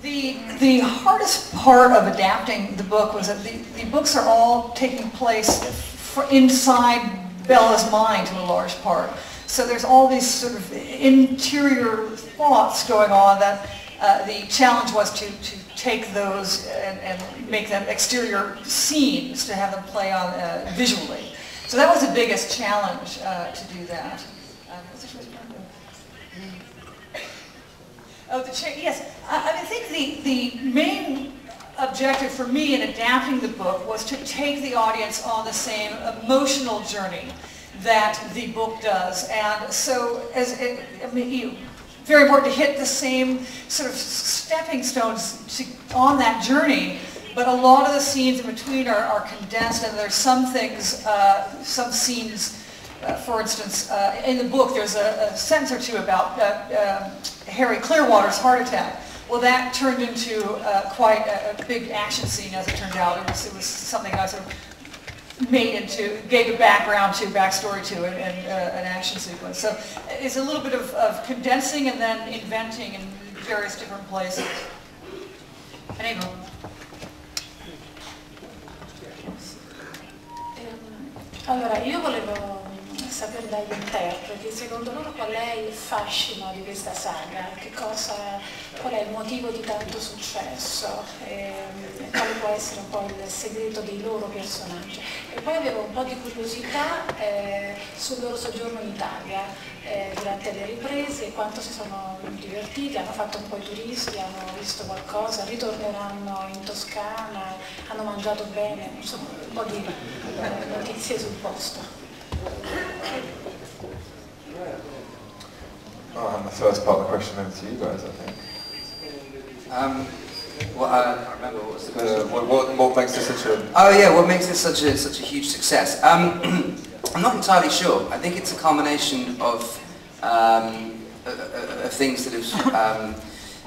The hardest part of adapting the book was that the books are all taking place inside Bella's mind to a large part. So there's all these sort of interior thoughts going on that the challenge was to take those and make them exterior scenes, to have them play on visually. So that was the biggest challenge to do that. Yes, I think the main objective for me in adapting the book was to take the audience on the same emotional journey that the book does, and so very important to hit the same sort of stepping stones on that journey. But a lot of the scenes in between are condensed, and there's some things, some scenes. For instance, in the book, there's a sentence or two about Harry Clearwater's heart attack. Well, that turned into quite a big action scene, as it turned out. It was something I sort of gave a background to, backstory to, and an action sequence. So it's a little bit of condensing and then inventing in various different places. Anyway. Allora, io volevo sapere dagli interpreti, secondo loro qual è il fascino di questa saga, qual è il motivo di tanto successo, quale può essere un po' il segreto dei loro personaggi. E poi avevo un po' di curiosità sul loro soggiorno in Italia durante le riprese, e quanto si sono divertiti, hanno fatto un po' i turisti, hanno visto qualcosa, ritorneranno in Toscana, hanno mangiato bene, insomma un po' di notizie sul posto. I'll hand the first part of the question over to you guys, I think. Well, I can't remember what was the question. What makes this such a... Oh yeah, what makes this such a huge success? I'm not entirely sure. I think it's a combination of things that have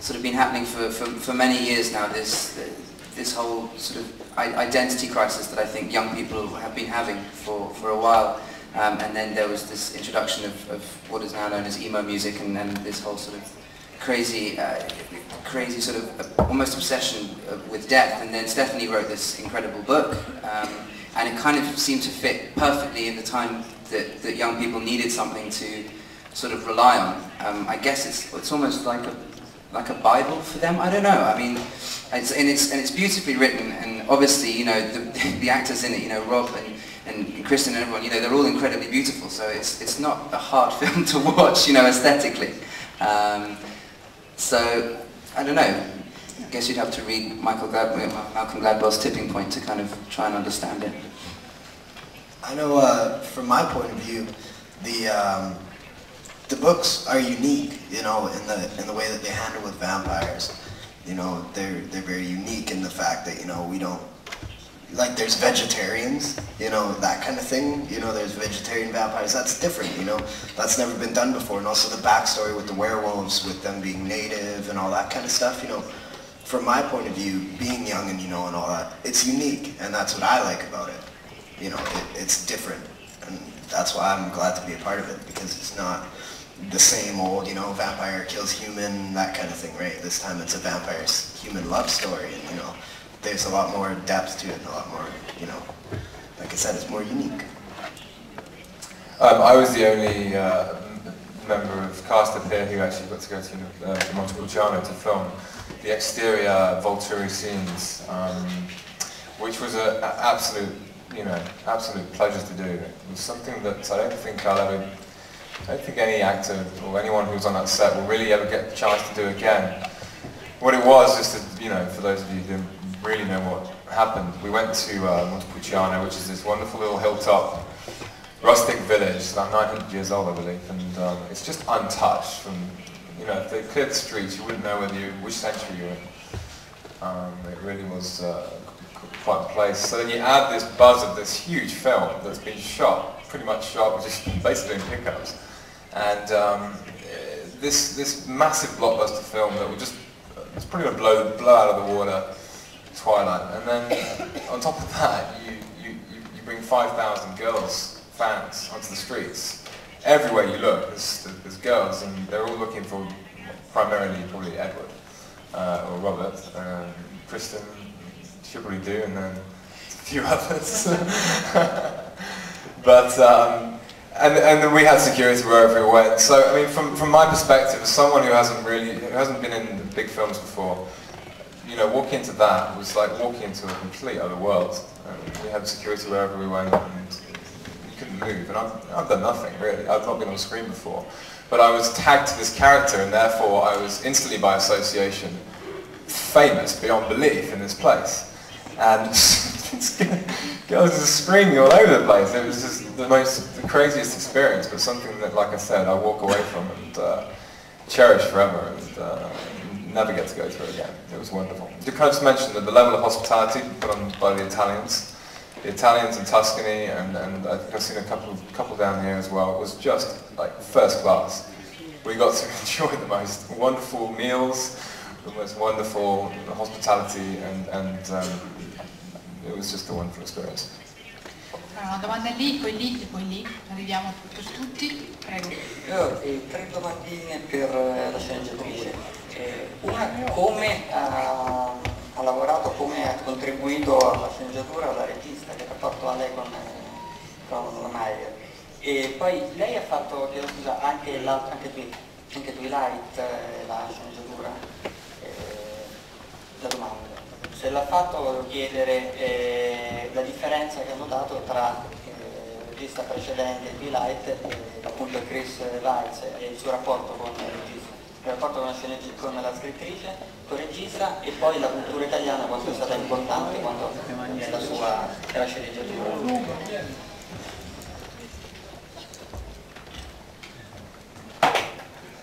sort of been happening for many years now. This whole sort of identity crisis that I think young people have been having for a while. And then there was this introduction of what is now known as emo music, and this whole sort of crazy sort of almost obsession with death. And then Stephenie wrote this incredible book, and it kind of seemed to fit perfectly in the time that young people needed something to sort of rely on. I guess it's almost like a Bible for them. I don't know. I mean, it's beautifully written, and obviously, you know, the actors in it, you know, Rob and Kristen and everyone, you know, they're all incredibly beautiful, so it's not a hard film to watch, you know, aesthetically. So, I don't know, I guess you'd have to read Malcolm Gladwell's Tipping Point to kind of try and understand it. I know, from my point of view, the books are unique, you know, in the way that they handle with vampires. You know, they're very unique in the fact that, you know, we don't, like, there's vegetarians, you know, that kind of thing, you know, there's vegetarian vampires, that's different, you know, that's never been done before. And also the backstory with the werewolves, with them being native and all that kind of stuff, you know, from my point of view, being young and, you know, and all that, it's unique, and that's what I like about it. You know, it's different, and that's why I'm glad to be a part of it, because it's not the same old, you know, vampire kills human, that kind of thing, right? This time it's a vampire-human love story, and, you know, there's a lot more depth to it, and a lot more, you know, like I said, it's more unique. I was the only member of cast up here who actually got to go to Montepulciano to film the exterior Volturi scenes, which was an absolute, you know, absolute pleasure to do. It was something that I don't think any actor or anyone who's on that set will really ever get the chance to do again. What it was, just to, you know, for those of you who didn't really know what happened, we went to Montepulciano, which is this wonderful little hilltop rustic village. It's about 900 years old, I believe, and it's just untouched. From, you know, if they cleared the streets, you wouldn't know which century you're in. It really was quite a place. So then you add this buzz of this huge film that's been pretty much shot just basically in pickups, and this massive blockbuster film that will just, it's pretty much blow out of the water Twilight, and then on top of that, you bring 5,000 girls, fans, onto the streets. Everywhere you look, there's girls, and they're all looking for primarily probably Edward. or Robert, Kristen, she'll probably do, and then a few others. But and we had security wherever we went. So I mean, from my perspective, as someone who hasn't been in the big films before, you know, walking into that was like walking into a complete other world. We had security wherever we went, and you couldn't move. And I've done nothing really. I've not been on screen before, but I was tagged to this character, and therefore I was instantly, by association, famous beyond belief in this place. And girls were screaming all over the place. It was just the craziest experience, but something that, like I said, I walk away from and cherish forever, and never get to go through again. It was wonderful. You kind of just mentioned that the level of hospitality put on by the Italians in Tuscany, and I think I've seen a couple down here as well. It was just like first class. We got to enjoy the most wonderful meals, the most wonderful hospitality, and it was just a wonderful experience. Una domanda lì, poi lì e poi lì. Arriviamo per tutti. Prego. Io ho 3 domandine per la sceneggiatrice. Una, come ha lavorato, come ha contribuito alla sceneggiatura la regista, che rapporto ha lei con la Mayer. E poi lei ha fatto, chiedo scusa, anche Twilight, la sceneggiatura. La domanda. Se l'ha fatto, volevo chiedere la differenza che hanno dato tra il regista precedente e Twilight, appunto Chris Weitz, e il suo rapporto con il regista, il rapporto con la scrittrice, con il regista, e poi la cultura italiana quanto è stata importante quando nella sceneggiatura.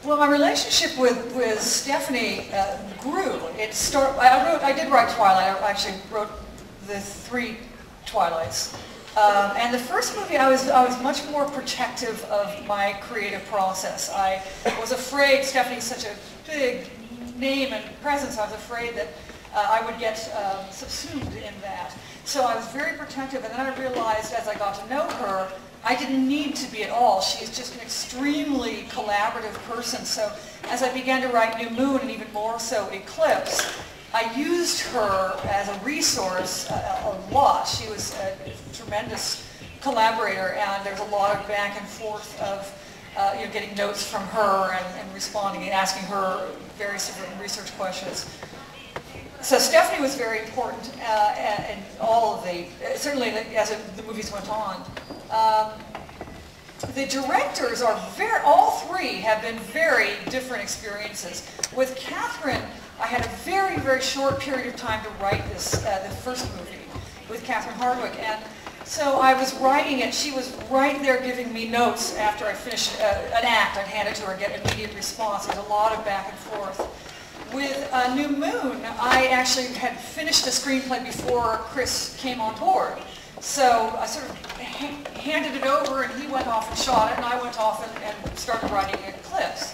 Well, my relationship with Stephenie grew. I did write Twilight. I actually wrote the 3 Twilights. And the first movie, I was much more protective of my creative process. I was afraid, Stephenie's such a big name and presence, I was afraid that I would get subsumed in that. So I was very protective, and then I realized as I got to know her, I didn't need to be at all. She's just an extremely collaborative person. So as I began to write New Moon, and even more so Eclipse, I used her as a resource a lot. She was a tremendous collaborator, and there's a lot of back and forth of getting notes from her and responding and asking her various different research questions. So Stephenie was very important in all of certainly as the movies went on. The directors are all 3 have been very different experiences. With Catherine, I had a very, very short period of time to write the first movie with Catherine Hardwicke, and so I was writing it. She was right there giving me notes after I finished an act. I'd hand it to her, get immediate response. There's a lot of back and forth. With New Moon, I actually had finished the screenplay before Chris came on board. So I sort of handed it over, and he went off and shot it, and I went off and started writing Eclipse.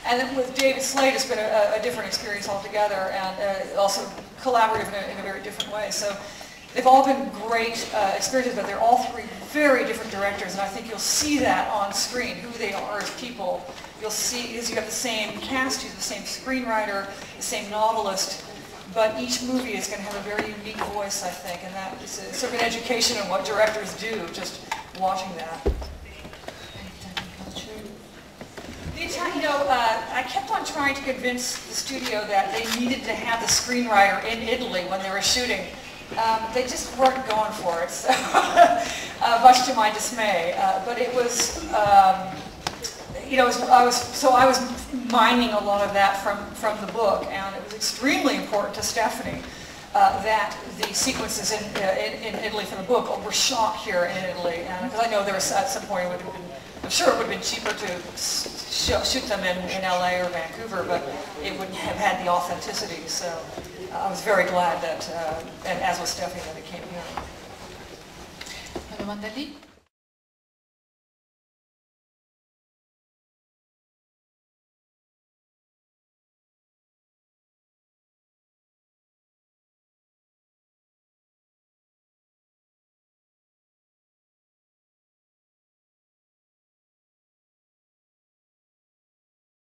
And then with David Slade, it's been a different experience altogether, and also collaborative in a very different way. So they've all been great experiences, but they're all 3 very different directors, and I think you'll see that on screen, who they are as people. You'll see, because you have the same cast, you have the same screenwriter, the same novelist, but each movie is going to have a very unique voice, I think, and that is sort of an education in what directors do, just watching that. I kept on trying to convince the studio that they needed to have the screenwriter in Italy when they were shooting. They just weren't going for it, so much to my dismay. But it was, I was mining a lot of that from the book, and it was extremely important to Stephenie that the sequences in Italy from the book were shot here in Italy, and because I know there was at some point I'm sure it would have been cheaper to shoot them in LA or Vancouver, but it wouldn't have had the authenticity. So I was very glad that, and as was Stephenie, that it came here. Una domanda lì?